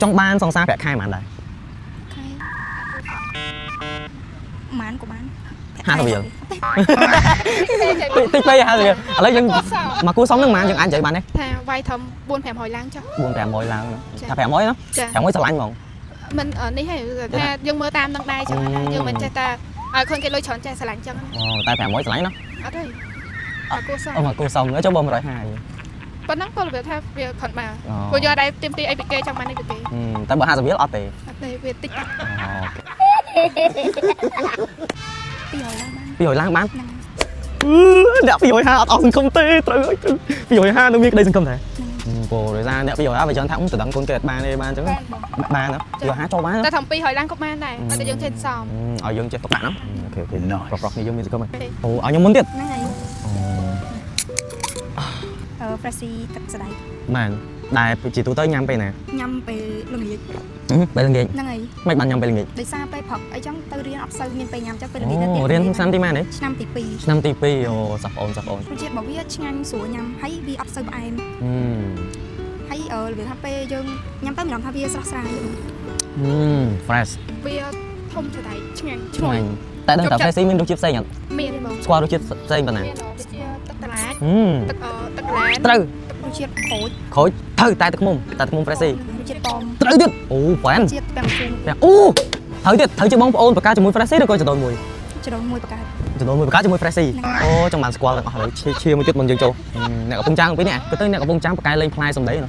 ចង់បានសង្សារប្រាក់ខែប៉ុន្មានដែរ ខែម៉ានក៏បាន 50 រៀល តិចពេក50 រៀលឥឡូវយើងមកគូសំនឹងប៉ុន្មានយើងអាចនិយាយបានទេ ថាវាយធំ 4-500 ឡើងចុះ 4-500 ឡើងថា500ណា ចា 500ស្រឡាញ់ហ្មង មិននេះហ៎ថាយើងមើលតាមនឹងដែរចឹងណាយើងមិនចេះតែឲ្យឃើញគេលុយច្រើនចេះស្រឡាញ់ចឹងណា តែ500ស្រឡាញ់ណា អត់ទេអត់គួរសោះ មកគូសំចុះបង150 ប៉ុណ្ណឹងក៏របៀបថាវាខុនមកព្រោះយកដែរទៀមទីអីពីគេចង់បាននេះពីគេ តែបើ50 រៀលអត់ទេ អត់ទេវាតិចអត់ 200ឡើងបានអ្នក250អត់អស់សង្ឃឹមទេត្រូវ250នៅមានក្តីសង្ឃឹមដែរព្រោះដោយសារអ្នក250វាចង់ថាទៅដឹងកូនគេអត់បានទេបានអញ្ចឹងបាន250ចូលបាន តែធំ200ឡើងក៏បានដែរតែយើងចេះសម ឲ្យយើងចេះទុកដាក់ណាអូខេប្រុសៗនេះយើងមានសង្ឃឹមអូឲ្យខ្ញុំមុនទៀត ហ្នឹងហើយFreshie ទឹកស្ដៃ បានដែលជាទូទៅញ៉ាំពេលណា ញ៉ាំពេលល្ងាច ពេលល្ងាច ហ្នឹងហើយ មិនបានញ៉ាំពេលល្ងាច ដោយសារពេលព្រឹកអីចឹងទៅរៀនអត់សូវមានពេលញ៉ាំចឹងពេលល្ងាចទៅ រៀនឆ្នាំទីម៉ានទេ ឆ្នាំទី2 ឆ្នាំទី2អូសាប់អូនរសជាតិ របស់វាឆ្ងាញ់ស្រួលញ៉ាំហើយវាអត់សូវផ្អែមហើយរបៀបថាពេលយើងញ៉ាំទៅមានអារម្មណ៍ថាវាស្រស់ស្រាយ fresh វាធំស្ដៃឆ្ងាញ់ឈ្ងុយ តែដឹងតែ Freshie មានរសជាតិផ្សេងអត់ មានបង ស្គាល់រសជាតិផ្សេងប៉ុណ្ណា ទឹកតឡាច ទឹកឡាន ត្រូវ រសជាតិក្រូច ក្រូចត្រូវតែទឹកឃ្មុំFreshie រសជាតិប៉ម ត្រូវទៀតអូប៉ែន ជាតិទាំងជូន អូត្រូវទៀតត្រូវជាបងប្អូនបកាជាមួយ Freshie ឬក៏ចដូនមួយ ចដូនមួយបកា ចំនួនមួយបកាជាមួយ Freshie អូចង់បានស្គាល់ទាំងអស់ហើយឈាមមួយជិតមុនយើងចូលអ្នកកំពុងចាំងពីនេះគឺទៅអ្នកកំពុងចាំបកាលេងផ្លែសំដីណា